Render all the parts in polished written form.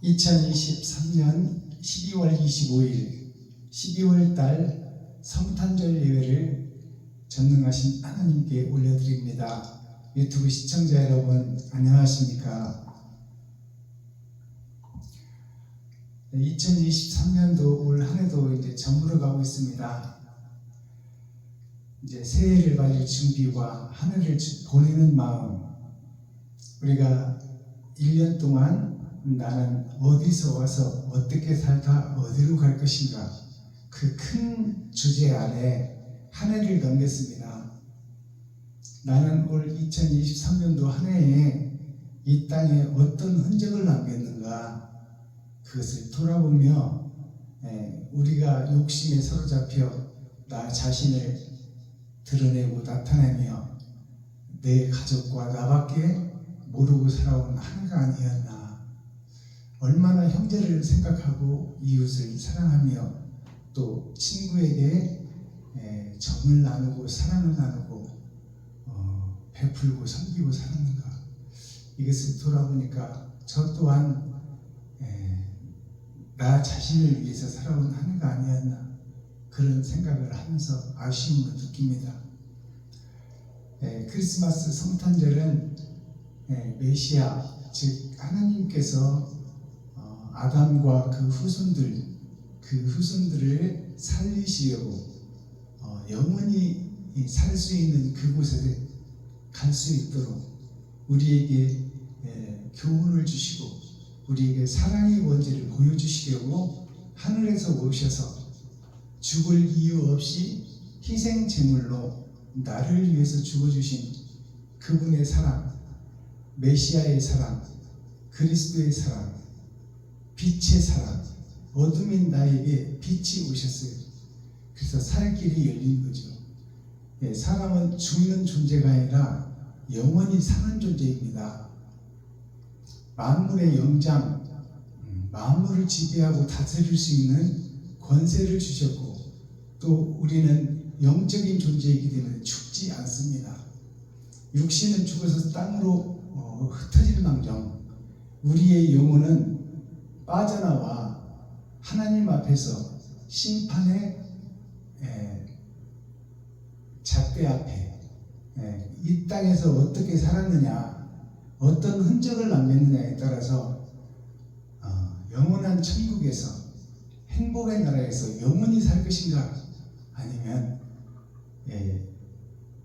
2023년 12월 25일 12월 달 성탄절 예배를 전능하신 하나님께 올려드립니다. 유튜브 시청자 여러분 안녕하십니까? 2023년도 올 한해도 이제 저물어 가고 있습니다. 이제 새해를 맞을 준비와 한 해를 보내는 마음, 우리가 1년 동안 나는 어디서 와서 어떻게 살다 어디로 갈 것인가, 그 큰 주제 아래 한 해를 넘겼습니다. 나는 올 2023년도 한 해에 이 땅에 어떤 흔적을 남겼는가, 그것을 돌아보며 우리가 욕심에 사로잡혀 나 자신을 드러내고 나타내며 내 가족과 나밖에 모르고 살아온 한 해가 아니었나. 얼마나 형제를 생각하고 이웃을 사랑하며 또 친구에게 정을 나누고 사랑을 나누고 베풀고 섬기고 살았는가. 이것을 돌아보니까 저 또한 나 자신을 위해서 살아온 한 해가 아니었나, 그런 생각을 하면서 아쉬움을 느낍니다. 크리스마스 성탄절은 메시아, 즉 하나님께서 아담과 그 후손들을 살리시려고 영원히 살 수 있는 그곳에 갈 수 있도록 우리에게 교훈을 주시고 우리에게 사랑의 원죄를 보여주시려고 하늘에서 오셔서 죽을 이유 없이 희생 제물로 나를 위해서 죽어주신 그분의 사랑, 메시아의 사랑, 그리스도의 사랑, 빛의 사랑, 어둠인 나에게 빛이 오셨어요. 그래서 살 길이 열린 거죠. 사람은 죽는 존재가 아니라 영원히 사는 존재입니다. 만물의 영장, 만물을 지배하고 다스릴 수 있는 권세를 주셨고, 또 우리는 영적인 존재이기 때문에 죽지 않습니다. 육신은 죽어서 땅으로 흩어질망정 우리의 영혼은 빠져나와 하나님 앞에서 심판의 잣대 앞에 이 땅에서 어떻게 살았느냐, 어떤 흔적을 남겼느냐에 따라서 영원한 천국에서, 행복의 나라에서 영원히 살 것인가, 아니면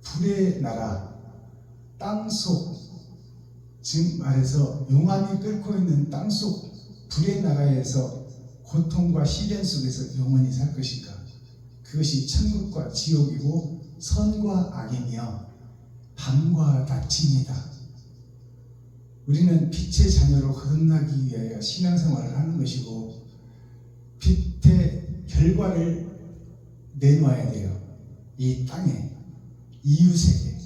불의 나라, 땅속, 즉 말해서 용암이 끓고 있는 땅속 불의 나라에서 고통과 시련 속에서 영원히 살 것인가. 그것이 천국과 지옥이고 선과 악이며 밤과 낮입니다. 우리는 빛의 자녀로 거듭나기 위하여 신앙생활을 하는 것이고, 빛의 결과를 내놓아야 돼요. 이 땅에, 이웃에게,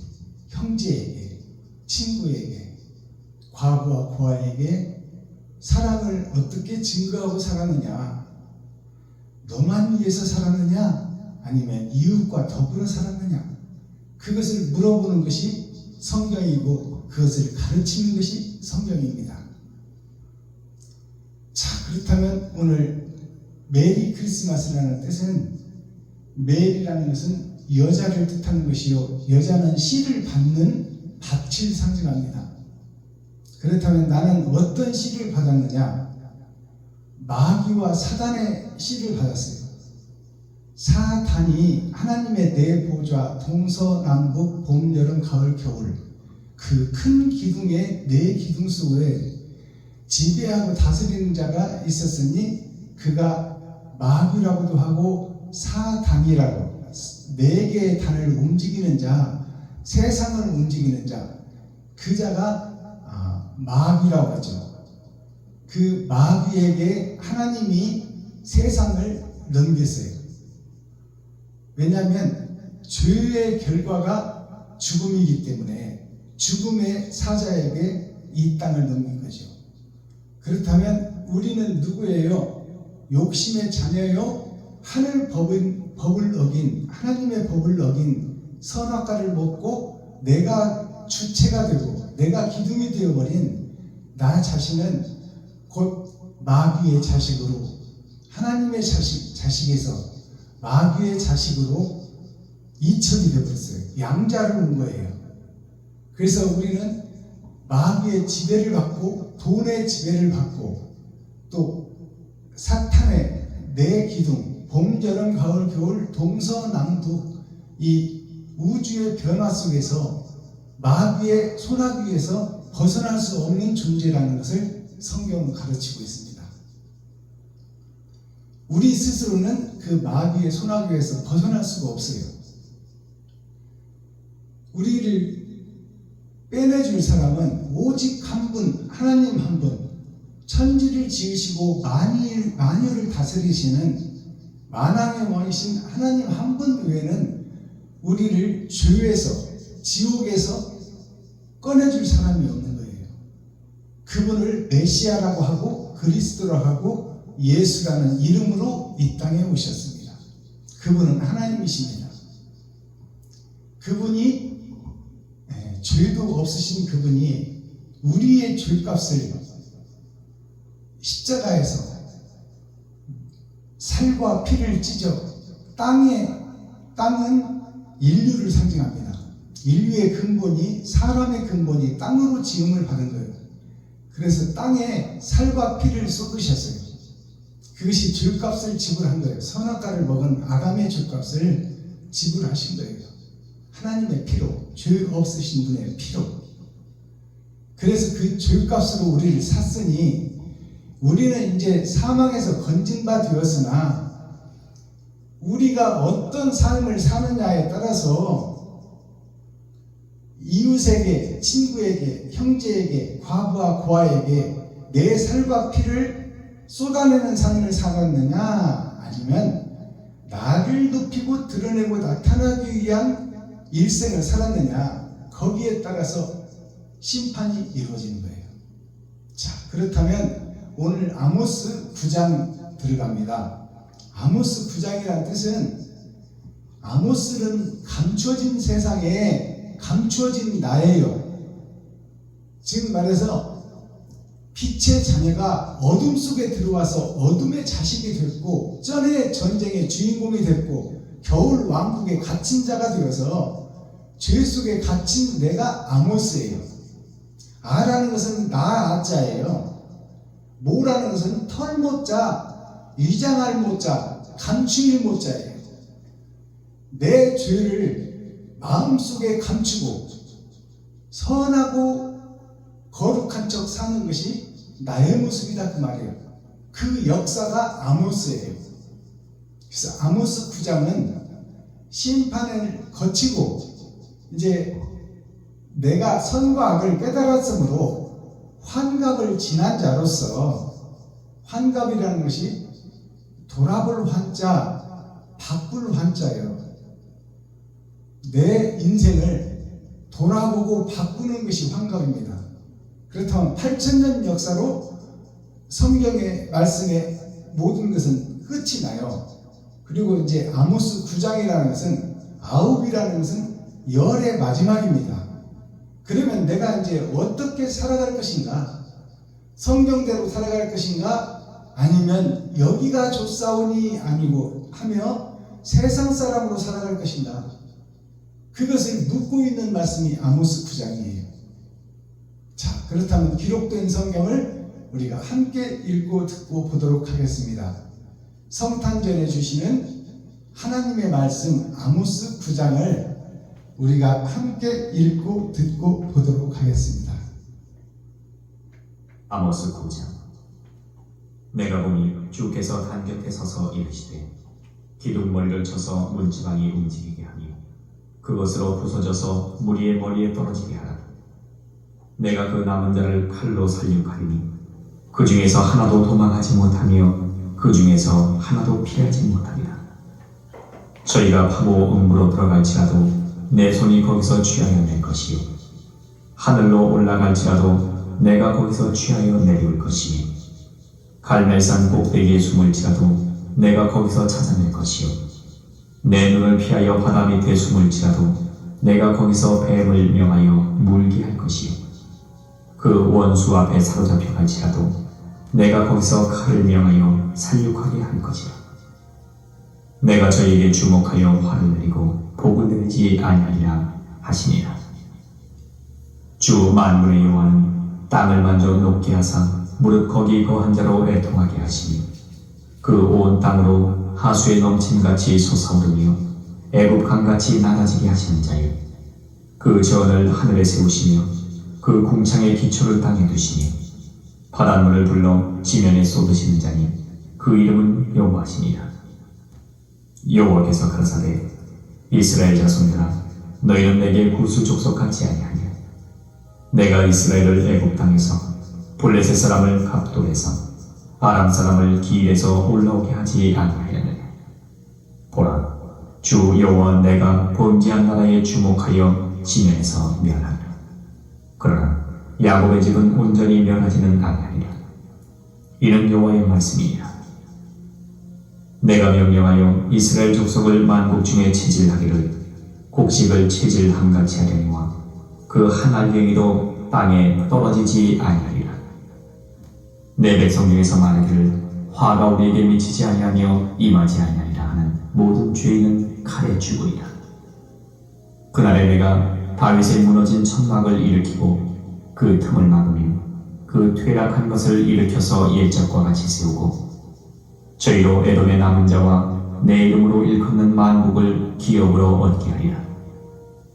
형제에게, 친구에게, 과부와 고아에게 사랑을 어떻게 증거하고 살았느냐? 너만 위해서 살았느냐? 아니면 이웃과 더불어 살았느냐? 그것을 물어보는 것이 성경이고 그것을 가르치는 것이 성경입니다. 자, 그렇다면 오늘 메리 크리스마스라는 뜻은, 메리라는 것은 여자를 뜻하는 것이요, 여자는 씨를 받는 밭을 상징합니다. 그렇다면 나는 어떤 씨를 받았느냐? 마귀와 사단의 씨를 받았어요. 사단이 하나님의 네 보좌, 동서남북, 봄, 여름, 가을, 겨울, 그 큰 기둥의 네 기둥 속에 지배하고 다스리는 자가 있었으니 그가 마귀라고도 하고 사단이라고, 네 개의 단을 움직이는 자, 세상을 움직이는 자, 그 자가 마귀라고 하죠. 그 마귀에게 하나님이 세상을 넘겼어요. 왜냐하면 죄의 결과가 죽음이기 때문에 죽음의 사자에게 이 땅을 넘긴 거죠. 그렇다면 우리는 누구예요? 욕심의 자녀요, 하늘 법을 어긴, 하나님의 법을 어긴 선악과를 먹고 내가 주체가 되고 내가 기둥이 되어버린 나 자신은 곧 마귀의 자식으로, 하나님의 자식에서 마귀의 자식으로 이첩이 되어버렸어요. 양자로 온 거예요. 그래서 우리는 마귀의 지배를 받고 돈의 지배를 받고 또 사탄의 내 기둥, 봄, 여름, 가을, 겨울, 동서남북 이 우주의 변화 속에서 마귀의 소나기에서 벗어날 수 없는 존재라는 것을 성경은 가르치고 있습니다. 우리 스스로는 그 마귀의 소나기에서 벗어날 수가 없어요. 우리를 빼내줄 사람은 오직 한 분, 하나님 한 분, 천지를 지으시고 만유를 다스리시는 만왕의 왕이신 하나님 한 분 외에는 우리를 죄에서, 지옥에서 꺼내줄 사람이 없는 거예요. 그분을 메시아라고 하고 그리스도라고 하고 예수라는 이름으로 이 땅에 오셨습니다. 그분은 하나님이십니다. 그분이 죄도 없으신 그분이 우리의 죄값을 십자가에서 살과 피를 찢어 땅은 인류를 상징합니다. 인류의 근본이, 사람의 근본이 땅으로 지음을 받은 거예요. 그래서 땅에 살과 피를 쏟으셨어요. 그것이 죄값을 지불한 거예요. 선악과를 먹은 아담의 죄값을 지불하신 거예요. 하나님의 피로, 죄 없으신 분의 피로. 그래서 그 죄값으로 우리를 샀으니 우리는 이제 사망에서 건진 바 되었으나 우리가 어떤 삶을 사느냐에 따라서 이웃에게, 친구에게, 형제에게, 과부와 고아에게 내 살과 피를 쏟아내는 삶을 살았느냐, 아니면 나를 높이고 드러내고 나타나기 위한 일생을 살았느냐, 거기에 따라서 심판이 이루어지는 거예요. 자, 그렇다면 오늘 아모스 9장 들어갑니다. 아모스 9장이라는 뜻은, 아모스는 감추어진 세상에 감추어진 나예요. 지금 말해서 빛의 자녀가 어둠 속에 들어와서 어둠의 자식이 됐고, 전의 전쟁의 주인공이 됐고, 겨울 왕국에 갇힌 자가 되어서 죄 속에 갇힌 내가 아모스예요. 아라는 것은 나아자예요. 모라는 것은 털모자, 위장할 모자, 감추일 모자예요. 내 죄를 마음속에 감추고 선하고 거룩한 척 사는 것이 나의 모습이다, 그 말이에요. 그 역사가 아모스예요. 그래서 아모스 9장은 심판을 거치고 이제 내가 선과 악을 깨달았으므로 환갑을 지난 자로서, 환갑이라는 것이 돌아볼 환자, 바꿀 환자예요. 내 인생을 돌아보고 바꾸는 것이 환갑입니다. 그렇다면 8000년 역사로 성경의 말씀의 모든 것은 끝이 나요. 그리고 이제 아모스 9장이라는 것은, 아홉이라는 것은 열의 마지막입니다. 그러면 내가 이제 어떻게 살아갈 것인가? 성경대로 살아갈 것인가? 아니면 여기가 좋사오니 아니고 하며 세상 사람으로 살아갈 것인가? 그것을 묻고 있는 말씀이 아모스 9장이에요. 자, 그렇다면 기록된 성경을 우리가 함께 읽고 듣고 보도록 하겠습니다. 성탄절에 주시는 하나님의 말씀 아모스 9장을 우리가 함께 읽고 듣고 보도록 하겠습니다. 아모스 9장. 내가 보니 주께서 단 곁에 서서 이르시되 기둥머리를 쳐서 문지방이 움직이게 하며 그것으로 부서져서 무리의 머리에 떨어지게 하라. 내가 그 남은 자를 칼로 살육하리니 그 중에서 하나도 도망하지 못하며 그 중에서 하나도 피하지 못하리라. 저희가 파고 음부로 들어갈지라도 내 손이 거기서 취하여 낼 것이요 하늘로 올라갈지라도 내가 거기서 취하여 내려올 것이며 갈멜산 꼭대기에 숨을지라도 내가 거기서 찾아낼 것이요 내 눈을 피하여 바다 밑에 숨을지라도 내가 거기서 뱀을 명하여 물게 할 것이요 그 원수 앞에 사로잡혀 갈지라도 내가 거기서 칼을 명하여 살육하게 할 것이라. 내가 저희에게 주목하여 화를 내리고 복을 내리지 아니하리라 하시니라. 주 만군의 여호와는 땅을 만져 높게 하사 무릇 거기 거한 자로 애통하게 하시니 그 온 땅으로 하수의 넘침같이 솟아오르며 애굽 강같이 낮아지게 하시는 자요, 그 전을 하늘에 세우시며 그 궁창의 기초를 땅에 두시며 바닷물을 불러 지면에 쏟으시는 자니 그 이름은 여호와시니라. 여호와께서 가라사대 이스라엘 자손들아, 너희는 내게 구수 족속 같지 아니하냐. 내가 이스라엘을 애굽 땅에서 블레셋 사람을 갑돌에서 아람 사람을 기일에서 올라오게 하지 아니하였느냐. 보라, 주 여호와 내가 범죄한 나라에 주목하여 지면에서 멸하리라. 그러나 야곱의 집은 온전히 멸하지는 아니하리라. 이는 여호와의 말씀이니라. 내가 명령하여 이스라엘 족속을 만국 중에 체질하기를 곡식을 체질함같이 하려니와 그 한 알갱이도 땅에 떨어지지 아니하리라. 내 백성 중에서 말하기를 화가 우리에게 미치지 아니하며 임하지 아니하리라 하는 모든 죄인은 칼에 죽으리라. 그날에 내가 다윗의 무너진 천막을 일으키고 그 틈을 막으며 그 퇴락한 것을 일으켜서 옛적과 같이 세우고 저희로 에돔의 남은 자와 내 이름으로 일컫는 만국을 기업으로 얻게 하리라.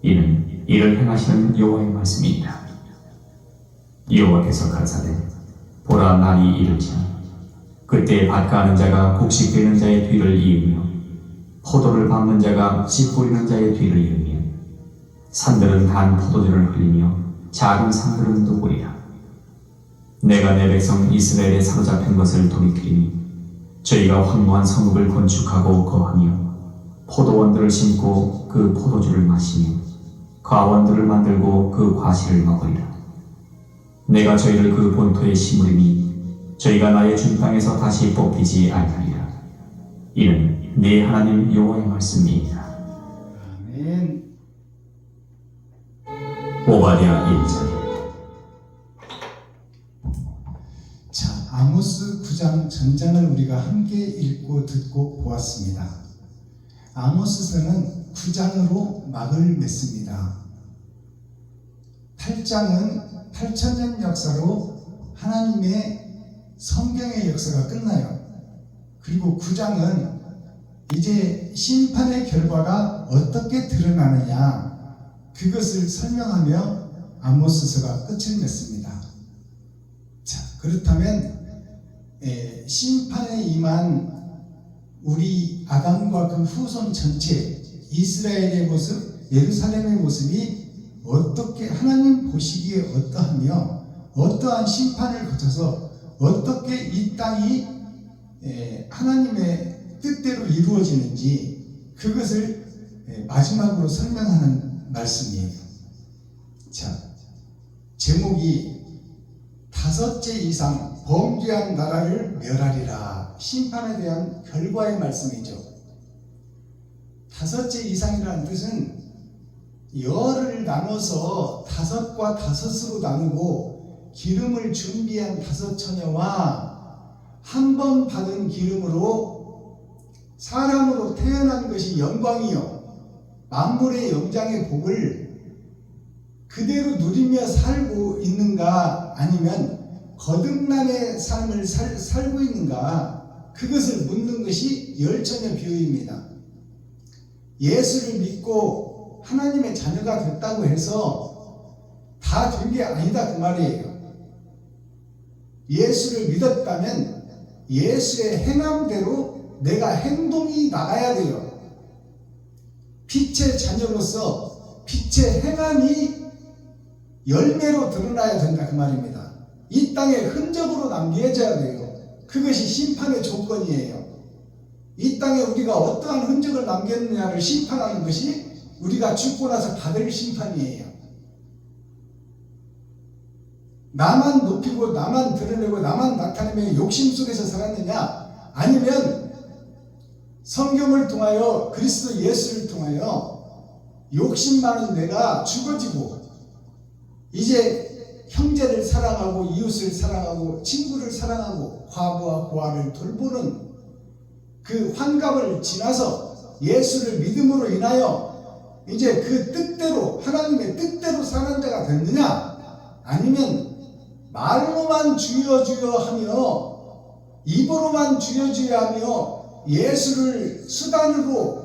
이는 이를 행하시는 여호와의 말씀이니라. 여호와께서 가라사대 보라, 날이 이르자 그때 밭가는 자가 곡식 베는 자의 뒤를 이으며 포도를 밟는 자가 씨 뿌리는 자의 뒤를 이으며 산들은 단 포도주를 흘리며 작은 산들은 누구리라. 내가 내 백성 이스라엘에 사로잡힌 것을 돌이키리니 저희가 황무한 성읍을 건축하고 거하며 포도원들을 심고 그 포도주를 마시며 과원들을 만들고 그 과실을 먹으리라. 내가 저희를 그 본토에 심으리니 저희가 나의 준 땅에서 다시 뽑히지 아니하리라. 이는 네 하나님 여호와의 말씀이니라. 아멘. 오바댜 1장. 자, 아모스 9장 전장을 우리가 함께 읽고 듣고 보았습니다. 아모스서는 9장으로 막을 맺습니다. 8장은 8,000년 역사로 하나님의 성경의 역사가 끝나요. 그리고 9장은 이제 심판의 결과가 어떻게 드러나느냐, 그것을 설명하며 아모스서가 끝을 맺습니다. 자, 그렇다면 심판에 임한 우리 아담과 그 후손 전체, 이스라엘의 모습, 예루살렘의 모습이 어떻게 하나님 보시기에 어떠하며 어떠한 심판을 거쳐서 어떻게 이 땅이 하나님의 뜻대로 이루어지는지, 그것을 마지막으로 설명하는 말씀이에요. 자, 제목이 다섯째 이상 범죄한 나라를 멸하리라. 심판에 대한 결과의 말씀이죠. 다섯째 이상이라는 뜻은 열을 나눠서 다섯과 다섯으로 나누고 기름을 준비한 다섯 처녀와 한 번 받은 기름으로 사람으로 태어난 것이 영광이요 만물의 영장의 복을 그대로 누리며 살고 있는가, 아니면 거듭남의 삶을 살고 있는가, 그것을 묻는 것이 열처녀 비유입니다. 예수를 믿고 하나님의 자녀가 됐다고 해서 다 된 게 아니다, 그 말이에요. 예수를 믿었다면 예수의 행함대로 내가 행동이 나가야 돼요. 빛의 자녀로서 빛의 행함이 열매로 드러나야 된다, 그 말입니다. 이 땅에 흔적으로 남겨져야 돼요. 그것이 심판의 조건이에요. 이 땅에 우리가 어떠한 흔적을 남겼느냐를 심판하는 것이 우리가 죽고 나서 받을 심판이에요. 나만 높이고 나만 드러내고 나만 나타내며 욕심 속에서 살았느냐, 아니면 성경을 통하여 그리스도 예수를 통하여 욕심 많은 내가 죽어지고 이제 형제를 사랑하고 이웃을 사랑하고 친구를 사랑하고 과부와 고아를 돌보는 그 환갑을 지나서 예수를 믿음으로 인하여 이제 그 뜻대로 하나님의 뜻대로 사는 자가 됐느냐, 아니면 말로만 주여 주여 하며 입으로만 주여 주여 하며 예수를 수단으로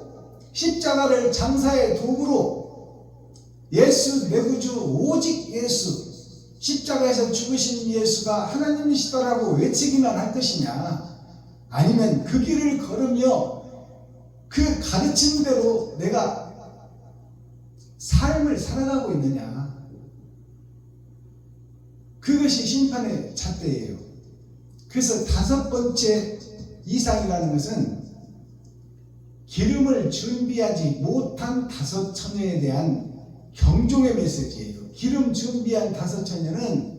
십자가를 장사의 도구로 예수 내 구주 오직 예수 십자가에서 죽으신 예수가 하나님이시다라고 외치기만 할 것이냐, 아니면 그 길을 걸으며 그 가르침대로 내가 삶을 살아가고 있느냐, 그것이 심판의 잣대예요. 그래서 다섯 번째 이상이라는 것은 기름을 준비하지 못한 다섯 처녀에 대한 경종의 메시지예요. 기름 준비한 다섯 처녀는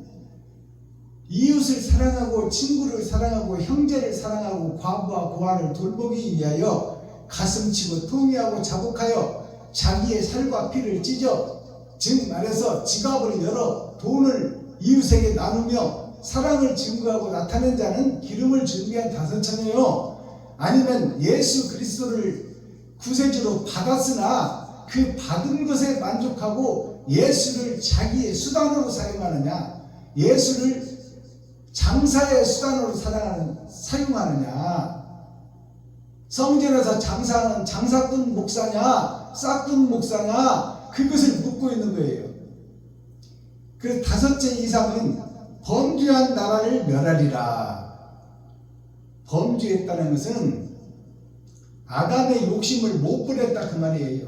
이웃을 사랑하고 친구를 사랑하고 형제를 사랑하고 과부와 고아를 돌보기 위하여 가슴치고 통회하고 자복하여 자기의 살과 피를 찢어, 즉 말해서 지갑을 열어 돈을 이웃에게 나누며 사랑을 증거하고 나타낸 자는 기름을 준비한 다섯 처녀요, 아니면 예수 그리스도를 구세주로 받았으나 그 받은 것에 만족하고 예수를 자기의 수단으로 사용하느냐, 예수를 장사의 수단으로 사용하느냐, 성전에서 장사하는 장사꾼 목사냐 싹꾼 목사냐, 그것을 묻고 있는 거예요. 그 다섯째 이상은 범죄한 나라를 멸하리라. 범죄했다는 것은 아담의 욕심을 못 버렸다 그 말이에요.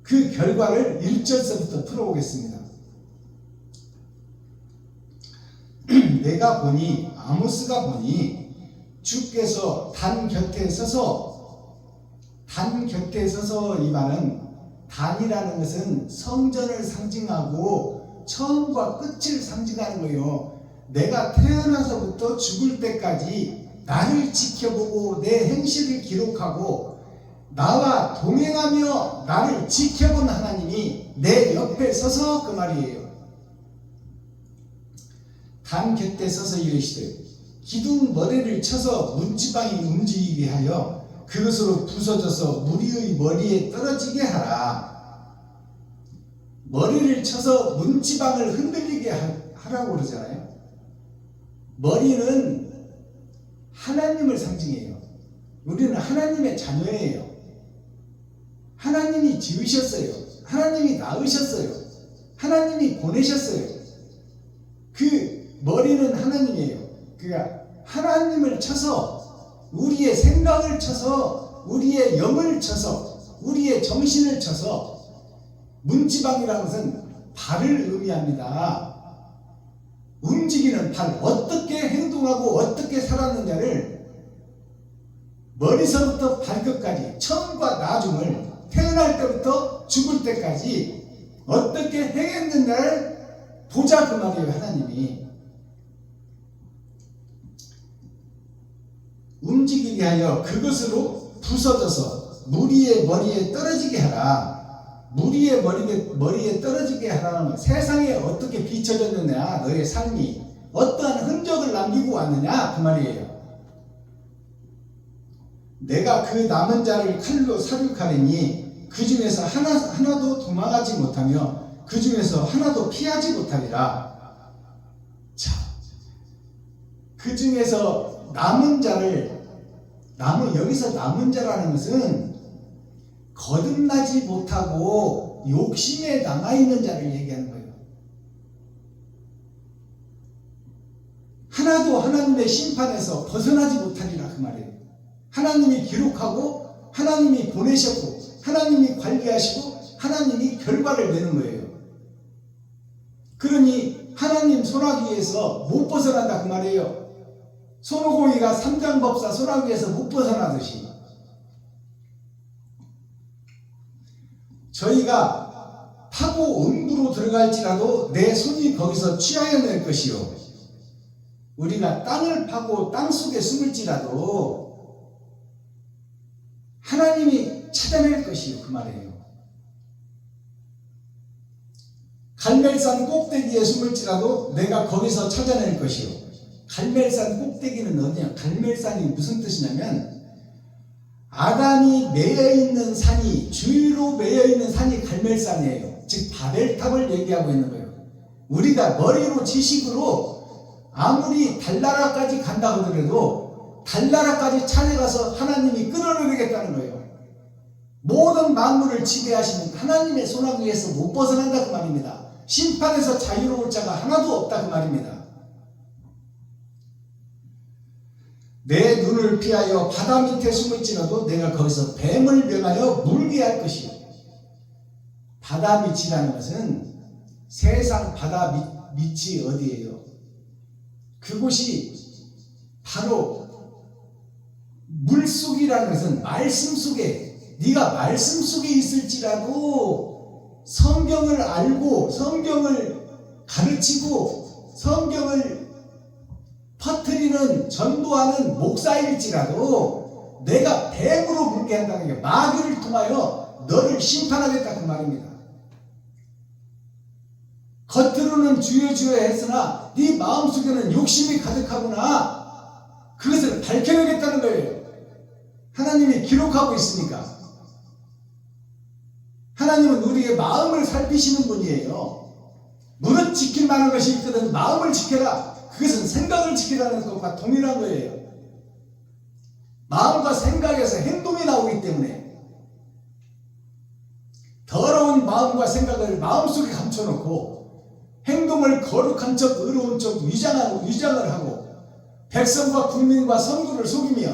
그 결과를 1절서부터 풀어보겠습니다. 내가 보니, 아모스가 보니 주께서 단 곁에 서서 이 말은, 단이라는 것은 성전을 상징하고 처음과 끝을 상징하는 거예요. 내가 태어나서부터 죽을 때까지 나를 지켜보고 내 행실을 기록하고 나와 동행하며 나를 지켜본 하나님이 내 옆에 서서, 그 말이에요. 단 곁에 서서 이르시되 기둥 머리를 쳐서 문지방이 움직이게 하여 그것으로 부서져서 무리의 머리에 떨어지게 하라. 머리를 쳐서 문지방을 흔들리게 하라고 그러잖아요. 머리는 하나님을 상징해요. 우리는 하나님의 자녀예요. 하나님이 지으셨어요. 하나님이 낳으셨어요. 하나님이 보내셨어요. 그 머리는 하나님이에요. 그러니까 하나님을 쳐서, 우리의 생각을 쳐서, 우리의 영을 쳐서, 우리의 정신을 쳐서, 문지방이라는 것은 발을 의미합니다. 움직이는 발, 어떻게 행동하고 어떻게 살았느냐를 머리서부터 발끝까지, 처음과 나중을 태어날 때부터 죽을 때까지 어떻게 행했느냐를 보자 그 말이에요. 하나님이 움직이게 하여 그것으로 부서져서 무리의 머리에 떨어지게 하라. 무리의 머리에 떨어지게 하라는 건 세상에 어떻게 비춰졌느냐, 너의 삶이 어떠한 흔적을 남기고 왔느냐 그 말이에요. 내가 그 남은 자를 칼로 살육하리니 그 중에서 하나도 도망하지 못하며 그 중에서 하나도 피하지 못하리라. 자, 그 중에서 남은 자를, 여기서 남은 자라는 것은 거듭나지 못하고 욕심에 남아있는 자를 얘기하는 거예요. 하나도 하나님의 심판에서 벗어나지 못하리라 그 말이에요. 하나님이 기록하고 하나님이 보내셨고 하나님이 관리하시고 하나님이 결과를 내는 거예요. 그러니 하나님 소나기에서 못 벗어난다 그 말이에요. 손오공이가 삼장법사 소나기에서 못 벗어나듯이 저희가 타고 음부로 들어갈지라도 내 손이 거기서 취하여 낼 것이요, 우리가 땅을 파고 땅속에 숨을지라도 하나님이 찾아낼 것이요 그 말이에요. 갈멜산 꼭대기에 숨을지라도 내가 거기서 찾아낼 것이요. 갈멜산 꼭대기는 어디냐? 갈멜산이 무슨 뜻이냐면 아담이 매여있는 산이, 주위로 매여있는 산이 갈멜산이에요. 즉 바벨탑을 얘기하고 있는 거예요. 우리가 머리로 지식으로 아무리 달나라까지 간다 하더라도 달나라까지 찾아가서 하나님이 끌어내리겠다는 거예요. 모든 만물을 지배하시는 하나님의 손아귀에서 못 벗어난다 그 말입니다. 심판에서 자유로울 자가 하나도 없다 그 말입니다. 내 눈을 피하여 바다 밑에 숨을지라도 내가 거기서 뱀을 명하여 물게 할 것이요. 바다 밑이라는 것은 세상 바다 밑이 어디예요? 그곳이 바로 물속이라는 것은 말씀 속에, 네가 말씀 속에 있을지라도 성경을 알고 성경을 가르치고 성경을 퍼뜨리는 전도하는 목사일지라도 내가 뱀으로 물게 한다는 게 마귀를 통하여 너를 심판하겠다 그 말입니다. 겉으로는 주여 주여 했으나 네 마음속에는 욕심이 가득하구나. 그것을 밝혀내겠다는 거예요. 하나님이 기록하고 있으니까. 하나님은 우리의 마음을 살피시는 분이에요. 무릇 지킬 만한 것이 있거든 마음을 지켜라. 그것은 생각을 지키라는 것과 동일한 거예요. 마음과 생각에서 행동이 나오기 때문에 더러운 마음과 생각을 마음속에 감춰놓고 행동을 거룩한 척 의로운 척 위장을 하고 백성과 국민과 성도를 속이며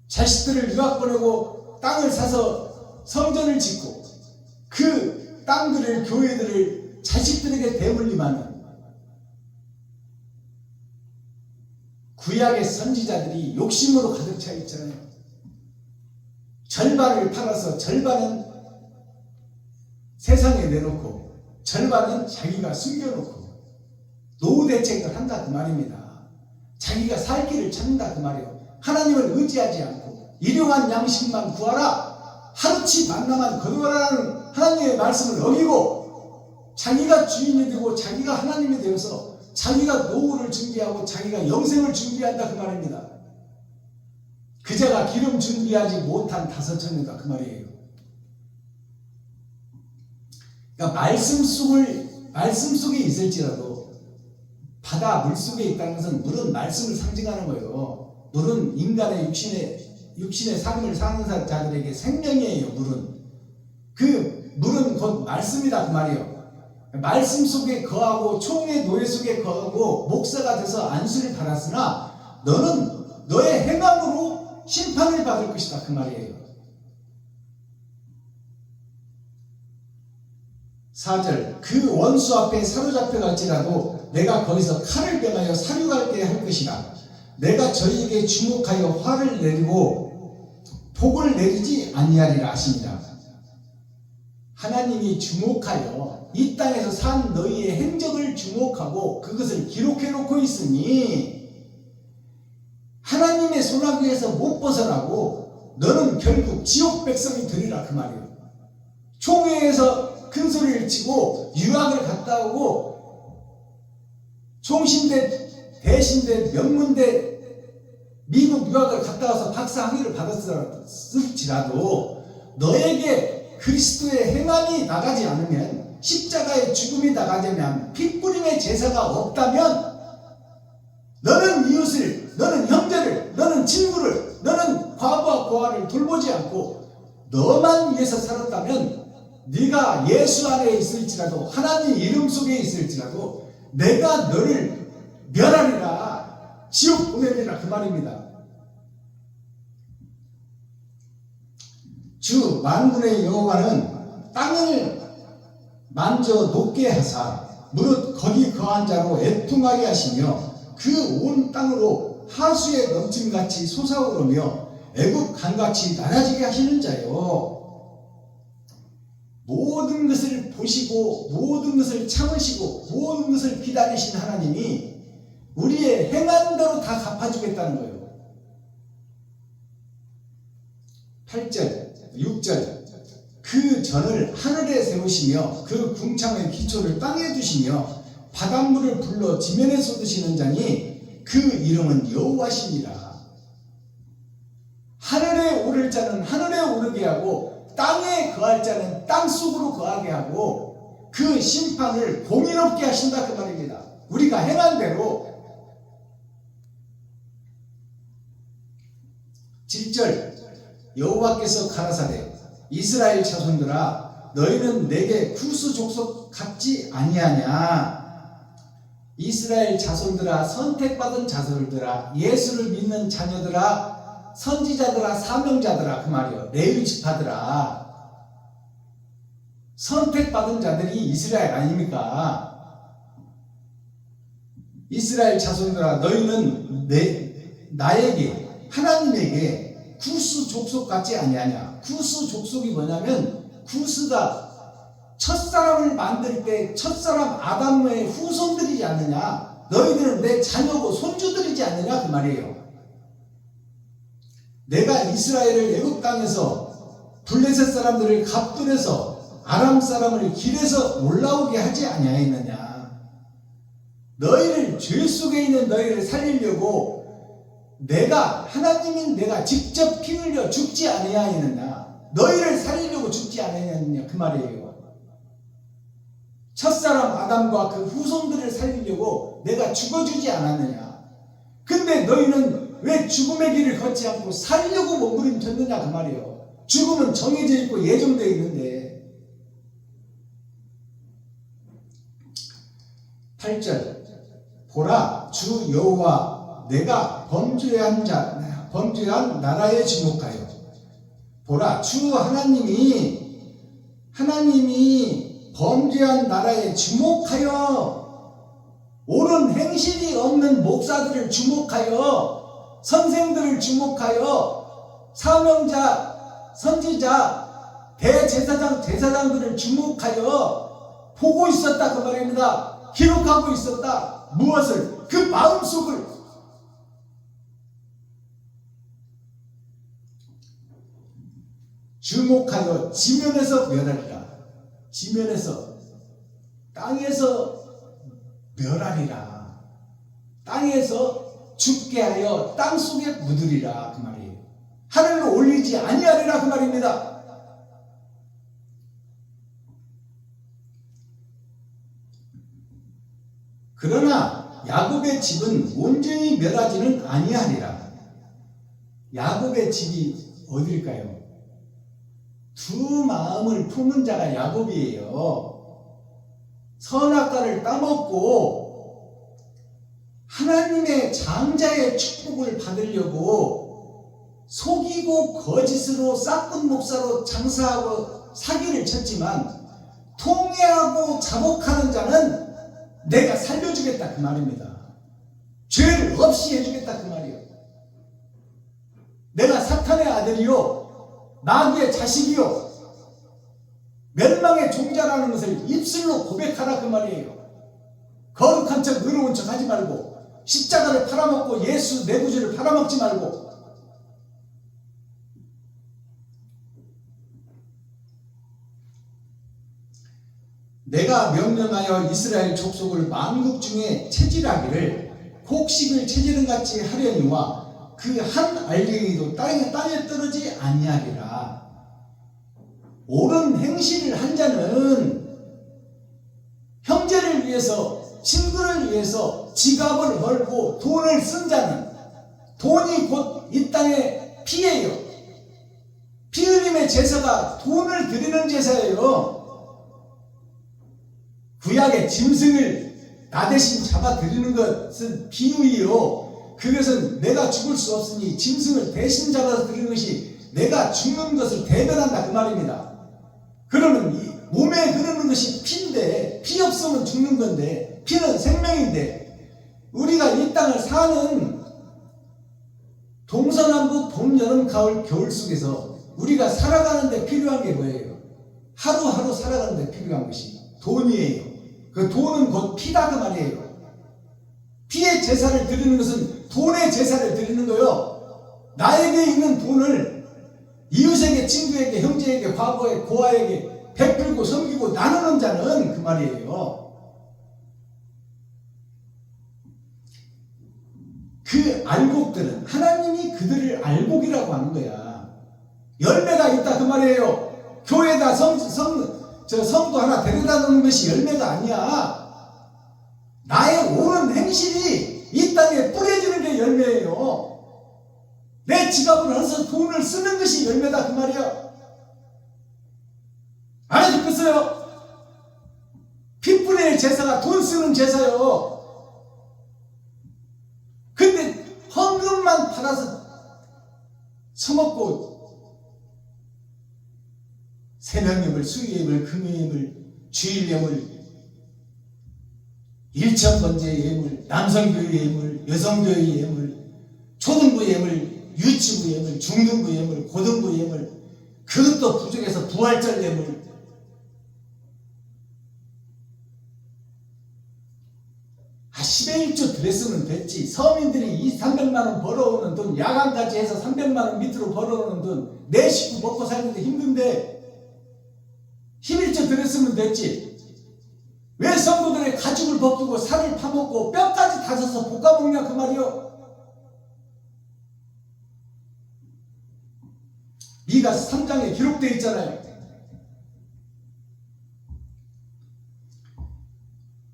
자식들을 유학 보내고 땅을 사서 성전을 짓고 그 땅들을 교회들을 자식들에게 대물림하는 구약의 선지자들이 욕심으로 가득 차 있잖아요. 절반을 팔아서 절반은 세상에 내놓고 절반은 자기가 숨겨놓고 노후 대책을 한다 그 말입니다. 자기가 살 길을 찾는다 그 말이에요. 하나님을 의지하지 않고 일용한 양식만 구하라, 하루치 만나만 거두어라는 하나님의 말씀을 어기고 자기가 주인이 되고 자기가 하나님이 되어서 자기가 노후를 준비하고 자기가 영생을 준비한다 그 말입니다. 그자가 기름 준비하지 못한 5천년이다 그 말이에요. 그러니까 말씀 속에 있을지라도 바다 물속에 있다는 것은 물은 말씀을 상징하는 거예요. 물은 인간의 육신의 삶을 사는 자들에게 생명이에요. 물은 곧 말씀이다 그 말이에요. 말씀 속에 거하고 총의 노예 속에 거하고 목사가 돼서 안수를 받았으나 너는 너의 행함으로 심판을 받을 것이다 그 말이에요. 4절 그 원수 앞에 사로잡혀 갈지라도 내가 거기서 칼을 병하여 사륙하게 할 것이라. 내가 저희에게 주목하여 화를 내리고 복을 내리지 아니하리라 하십니다. 하나님이 주목하여 이 땅에서 산 너희의 행적을 주목하고 그것을 기록해 놓고 있으니 하나님의 손아귀에서 못 벗어나고 너는 결국 지옥 백성이 되리라 그 말이에요. 총회에서 큰 소리를 치고 유학을 갔다 오고 총신대, 대신대, 명문대 미국 유학을 갔다 와서 박사 학위를 받았을지라도 너에게 그리스도의 행함이 나가지 않으면 십자가의 죽음이 나가지 않으면 핏부림의 제사가 없다면 너는 이웃을, 너는 형제를, 너는 친구를, 너는 과부와 고아를 돌보지 않고 너만 위해서 살았다면 네가 예수 안에 있을지라도 하나님 이름 속에 있을지라도 내가 너를 멸하리라, 지옥 보내리라 그 말입니다. 주 만군의 여호와는 땅을 만져 높게 하사 무릇 거기 거한 자로 애통하게 하시며 그 온 땅으로 하수의 넘침같이 솟아오르며 애굽 강같이 낮아지게 하시는 자요. 모든 것을 보시고 모든 것을 참으시고 모든 것을 기다리신 하나님이 우리의 행한 대로 다 갚아주겠다는 거예요. 8절 6절 그 전을 하늘에 세우시며 그 궁창의 기초를 땅에 두시며 바닷물을 불러 지면에 쏟으시는 자니 그 이름은 여호와시니라. 하늘에 오를 자는 하늘에 오르게 하고 땅에 거할 자는 땅속으로 거하게 하고 그 심판을 공의롭게 하신다 그 말입니다. 우리가 행한 대로. 7절 여호와께서 가라사대 이스라엘 자손들아 너희는 내게 쿠스 족속 같지 아니하냐. 이스라엘 자손들아 선택받은 자손들아 예수를 믿는 자녀들아 선지자들아 사명자들아 그 말이요. 레위 지파들아. 선택받은 자들이 이스라엘 아닙니까? 이스라엘 자손들아 너희는 나에게 하나님에게 구스 족속 같지 아니하냐. 구스 족속이 뭐냐면 구스가 첫사람을 만들 때 첫사람 아담의 후손들이지 않느냐. 너희들은 내 자녀고 손주들이지 않느냐 그 말이에요. 내가 이스라엘을 애굽 땅에서 블레셋 사람들을 갑돌에서 아람 사람을 길에서 올라오게 하지 아니하였느냐. 너희를 죄 속에 있는 너희를 살리려고 내가 하나님인 내가 직접 피 흘려 죽지 아니하였느냐. 너희를 살리려고 죽지 아니하였느냐 그 말이에요. 첫사람 아담과 그 후손들을 살리려고 내가 죽어주지 않았느냐. 근데 너희는 왜 죽음의 길을 걷지 않고 살려고 몸부림쳤느냐 그 말이에요. 죽음은 정해져 있고 예정되어 있는데. 8절 보라 주 여호와 내가 범죄한 나라에 주목하여. 보라 주 하나님이 범죄한 나라에 주목하여 옳은 행실이 없는 목사들을 주목하여 선생들을 주목하여 사명자 선지자 대제사장 제사장들을 주목하여 보고 있었다 그 말입니다. 기록하고 있었다. 무엇을? 그 마음속을. 주목하여 지면에서 멸하리라. 지면에서 땅에서 멸하리라. 땅에서 죽게 하여 땅속에 묻으리라 그 말이에요. 하늘로 올리지 아니하리라 그 말입니다. 그러나 야곱의 집은 온전히 멸하지는 아니하리라. 야곱의 집이 어딜까요? 두 마음을 품은 자가 야곱이에요. 선악과를 따먹고 하나님의 장자의 축복을 받으려고 속이고 거짓으로 싹군 목사로 장사하고 사기를 쳤지만 통회하고 자복하는 자는 내가 살려주겠다 그 말입니다. 죄를 없이 해주겠다 그 말이에요. 내가 사탄의 아들이요 마귀의 자식이요 멸망의 종자라는 것을 입술로 고백하라 그 말이에요. 거룩한 척 의로운 척 하지 말고 십자가를 팔아먹고 예수 내 구주를 팔아먹지 말고. 내가 명령하여 이스라엘 족속을 만국 중에 체질하기를 곡식을 체질은 같이 하려니와 그 한 알갱이도 땅에 떨어지 아니하리라. 옳은 행실을 한 자는 형제를 위해서 친구를 위해서 지갑을 벌고 돈을 쓴 자는 돈이 곧 이 땅의 피예요. 피 흘림의 제사가 돈을 드리는 제사예요. 구약의 짐승을 나 대신 잡아 드리는 것은 비유이요. 그것은 내가 죽을 수 없으니 짐승을 대신 잡아서 드리는 것이 내가 죽는 것을 대변한다 그 말입니다. 그러면 이 몸에 흐르는 것이 피인데 피 없으면 죽는 건데 피는 생명인데 우리가 이 땅을 사는 동서남북 봄 여름 가을 겨울 속에서 우리가 살아가는 데 필요한 게 뭐예요? 하루하루 살아가는 데 필요한 것이 돈이에요. 그 돈은 곧 피다 그 말이에요. 피의 제사를 드리는 것은 돈의 제사를 드리는 거요. 나에게 있는 돈을 이웃에게, 친구에게, 형제에게, 과거에, 고아에게 베풀고 섬기고 나누는 자는 그 말이에요. 그 알곡들은 하나님이 그들을 알곡이라고 하는 거야. 열매가 있다 그 말이에요. 교회에다 성도 하나 데려다 놓는 것이 열매가 아니야. 나의 옳은 행실이 이 땅에 뿌려지는 게 열매예요. 내 지갑을 해서 돈을 쓰는 것이 열매다 그 말이야. 알아듣겠어요? 핏불의 제사가 돈 쓰는 제사요. 근데 헌금만 받아서 처먹고 새벽예물, 수요예물, 금요예물, 주일예물, 일천번제 예물, 남성교회 예물, 여성교회 예물, 초등부 예물, 유치부 예물, 중등부 예물, 고등부 예물, 그것도 부족해서 부활절 예물. 아, 10의 1조 드렸으면 됐지. 서민들이 300만원 벌어오는 돈, 야간까지 해서 300만원 밑으로 벌어오는 돈, 내 식구 먹고 살는데 힘든데 11조 드렸으면 됐지. 왜 성도들의 가죽을 벗기고 살을 파먹고 뼈까지 다져서 볶아먹냐 그 말이요. 미가 3장에 기록되어 있잖아요.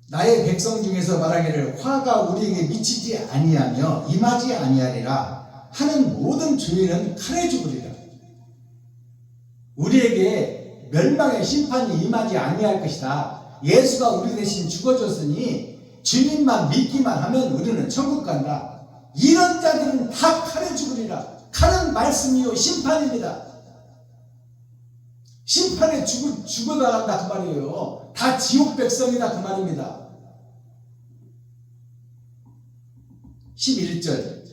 나의 백성 중에서 말하기를 화가 우리에게 미치지 아니하며 임하지 아니하리라 하는 모든 죄인은 칼에 죽으리라. 우리에게 멸망의 심판이 임하지 아니할 것이다. 예수가 우리 대신 죽어줬으니 주님만 믿기만 하면 우리는 천국 간다. 이런 자들은 다 칼에 죽으리라. 칼은 말씀이요 심판입니다. 심판에 죽어나간다 그 말이에요. 다 지옥 백성이다 그 말입니다. 11절.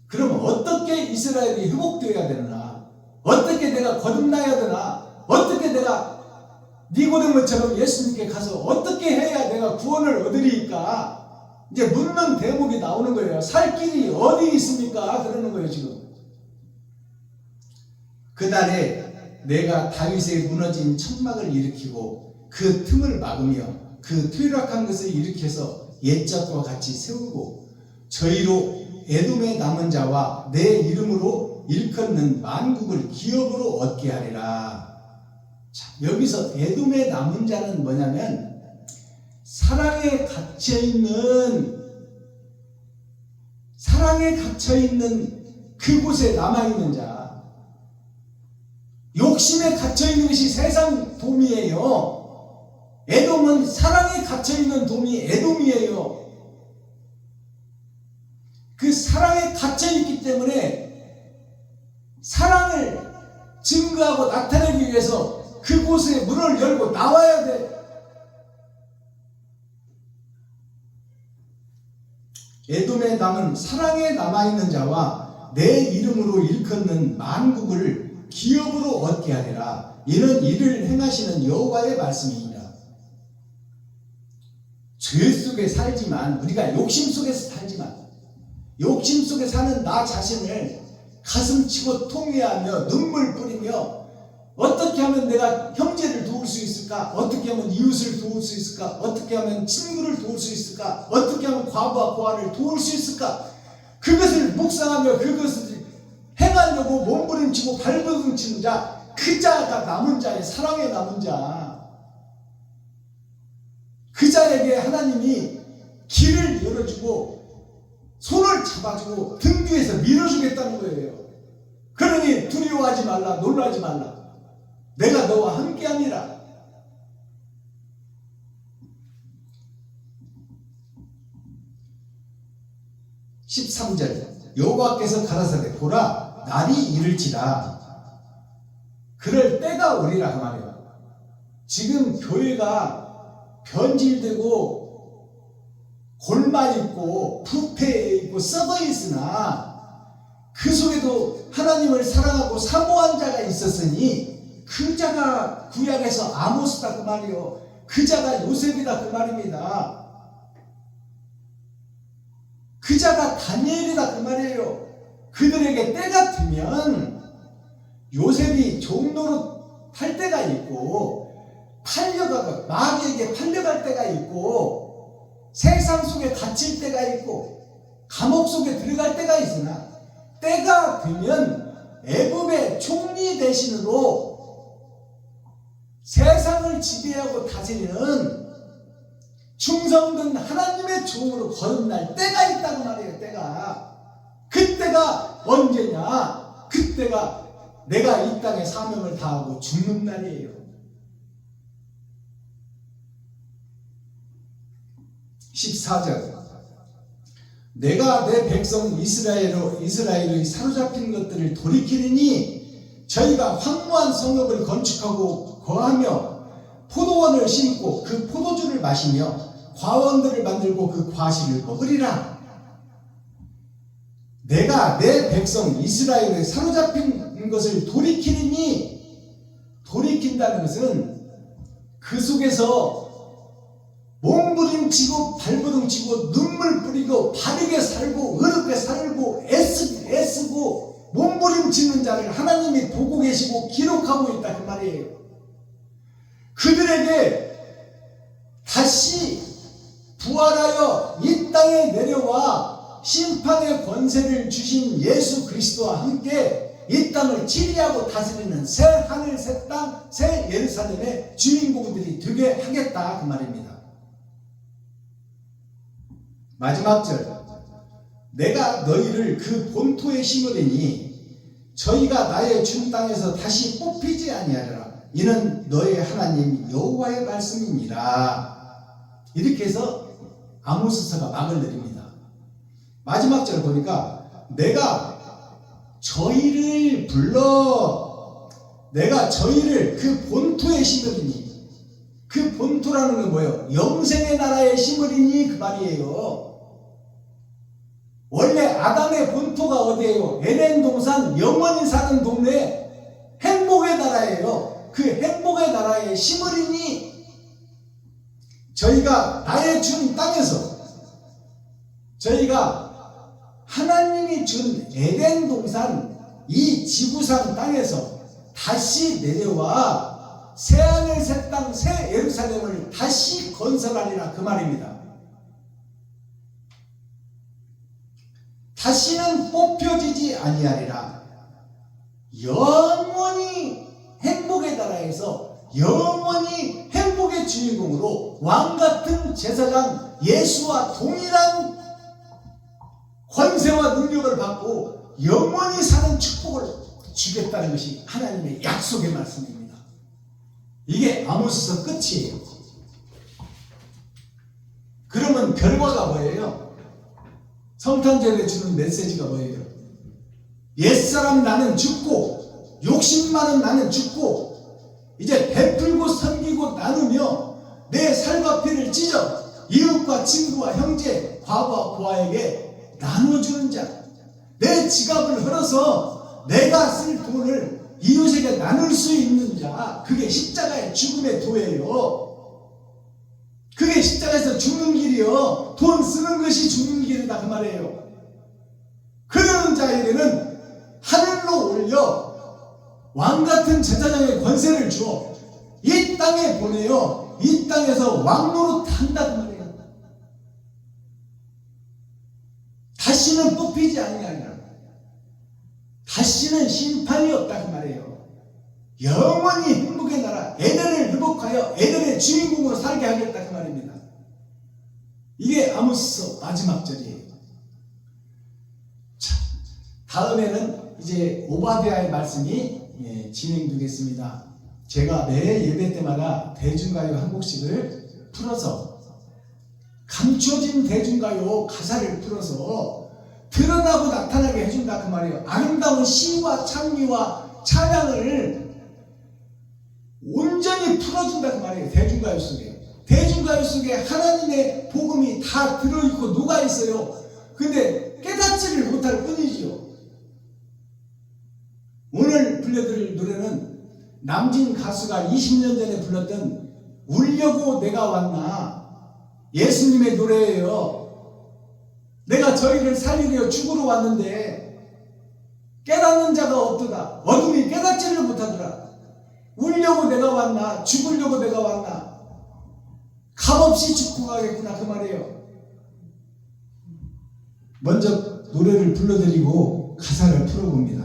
그럼 어떻게 이스라엘이 회복되어야 되나? 어떻게 내가 거듭나야 되나? 어떻게 내가 니고데모처럼 예수님께 가서 어떻게 해야 내가 구원을 얻으리까? 이제 묻는 대목이 나오는 거예요. 살 길이 어디 있습니까? 그러는 거예요 지금. 그날에 내가 다윗의 무너진 천막을 일으키고 그 틈을 막으며 그 퇴락한 것을 일으켜서 옛적과 같이 세우고 저희로 에돔의 남은 자와 내 이름으로 일컫는 만국을 기업으로 얻게 하리라. 자, 여기서 에돔의 남은 자는 뭐냐면 사랑에 갇혀있는 그곳에 남아있는 자, 욕심에 갇혀있는 것이 세상 돔이에요. 에돔은 사랑에 갇혀있는 돔이 에돔이에요. 그 사랑에 갇혀있기 때문에 사랑을 증거하고 나타내기 위해서 그곳에 문을 열고 나와야 돼. 에돔에 남은 사랑에 남아있는 자와 내 이름으로 일컫는 만국을 기업으로 얻게 하리라. 이는 이를 행하시는 여호와의 말씀입니다. 죄 속에 살지만, 우리가 욕심 속에서 살지만, 욕심 속에 사는 나 자신을 가슴치고 통회하며 눈물 뿌리며 어떻게 하면 내가 형제를 도울 수 있을까? 어떻게 하면 이웃을 도울 수 있을까? 어떻게 하면 친구를 도울 수 있을까? 어떻게 하면 과부와 고아를 도울 수 있을까? 그것을 묵상하며 그것을 행하려고 몸부림치고 발버둥치는 자, 그 자가 남은 자의 사랑의 남은 자. 그 자에게 하나님이 길을 열어주고 손을 잡아주고 등 뒤에서 밀어주겠다는 거예요. 그러니 두려워하지 말라, 놀라지 말라. 내가 너와 함께하니라. (13절) 여호와께서 가라사대 보라 날이 이를지라 그럴 때가 오리라 그 말이에요. 지금 교회가 변질되고 골마있고 부패있고 썩어있으나 그 속에도 하나님을 사랑하고 사모한 자가 있었으니 그 자가 구약에서 아모스다 그 말이요. 그 자가 요셉이다 그 말입니다. 그 자가 다니엘이다 그 말이에요. 그들에게 때가 되면 요셉이 종로로 탈 때가 있고 팔려가고 마귀에게 팔려갈 때가 있고 세상 속에 갇힐 때가 있고 감옥 속에 들어갈 때가 있으나 때가 되면 애굽의 총리 대신으로 세상을 지배하고 다스리는 충성된 하나님의 종으로 거듭날 때가 있다고 말이에요. 때가. 그때가 언제냐? 그때가 내가 이 땅에 사명을 다하고 죽는 날이에요. 14절 내가 내 백성 이스라엘의 사로잡힌 것들을 돌이키리니 저희가 황무한 성읍을 건축하고 거하며 포도원을 심고 그 포도주를 마시며 과원들을 만들고 그 과실을 먹으리라. 내가 내 백성 이스라엘의 사로잡힌 것을 돌이키리니, 돌이킨다는 것은 그 속에서 몸부림치고 발버둥치고 눈물 뿌리고 바르게 살고 어렵게 살고 애쓰고 몸부림치는 자를 하나님이 보고 계시고 기록하고 있다 그 말이에요. 그들에게 다시 부활하여 이 땅에 내려와 심판의 권세를 주신 예수 그리스도와 함께 이 땅을 치리하고 다스리는 새 하늘 새 땅 새 예루살렘의 주인공들이 되게 하겠다 그 말입니다. 마지막 절 내가 너희를 그 본토에 심으리니 저희가 나의 준 땅에서 다시 뽑히지 아니하리라. 이는 너의 하나님 여호와의 말씀입니다. 이렇게 해서 아모스서가 막을 내립니다. 마지막 절 보니까 내가 저희를 불러 내가 저희를 그 본토에 심으리니, 그 본토라는 건 뭐예요? 영생의 나라에 심으리니 그 말이에요. 원래 아담의 본토가 어디예요? 에덴 동산 영원히 사는 동네 행복의 나라예요. 그 행복의 나라에 심으리니 저희가 나의 준 땅에서 저희가 하나님이 준 에덴 동산 이 지구상 땅에서 다시 내려와 새하늘 새 땅 새 예루살렘을 다시 건설하리라 그 말입니다. 다시는 뽑혀지지 아니하리라. 영원히 행복의 나라에서 영원히 행복의 주인공으로 왕같은 제사장 예수와 동일한 권세와 능력을 받고 영원히 사는 축복을 주겠다는 것이 하나님의 약속의 말씀입니다. 이게 아모스서 끝이에요. 그러면 결과가 뭐예요? 성탄절에 주는 메시지가 뭐예요? 옛사람 나는 죽고 욕심 많은 나는 죽고 이제 베풀고 섬기고 나누며 내 살과 피를 찢어 이웃과 친구와 형제 과부와 고아에게 나눠주는 자, 내 지갑을 흘러서 내가 쓸 돈을 이웃에게 나눌 수 있는 자, 그게 십자가의 죽음의 도예요. 그게 십자가에서 죽는 길이요. 돈 쓰는 것이 죽는 길이다 그 말이에요. 그러는 자에게는 하늘로 올려 왕같은 제사장의 권세를 주어 이 땅에 보내요. 이 땅에서 왕노릇 한다 그 말이에요. 다시는 뽑히지 아니하리라. 다시는 심판이 없다 그 말이에요. 영원히 행복의 나라 에덴을 회복하여 에덴의 주인공으로 살게 하겠다 그 말입니다. 이게 아모스서 마지막 절이에요. 자, 다음에는 이제 오바댜의 말씀이 진행되겠습니다. 제가 매 예배 때마다 대중가요 한 곡씩을 풀어서 감춰진 대중가요 가사를 풀어서 드러나고 나타나게 해준다 그 말이에요. 아름다운 시와 찬미와 찬양을 온전히 풀어준다 그 말이에요. 대중가요 속에. 대중가요 속에 하나님의 복음이 다 들어있고 녹아있어요. 근데 깨닫지를 못할 뿐이지요. 오늘 불려드릴 노래는 남진 가수가 20년 전에 불렀던 울려고 내가 왔나 예수님의 노래예요. 내가 저희를 살리려 죽으러 왔는데 깨닫는 자가 없도다. 어둠이 깨닫지를 못하더라. 울려고 내가 왔나? 죽으려고 내가 왔나? 값없이 축복하겠구나 그 말이에요. 먼저 노래를 불러드리고 가사를 풀어봅니다.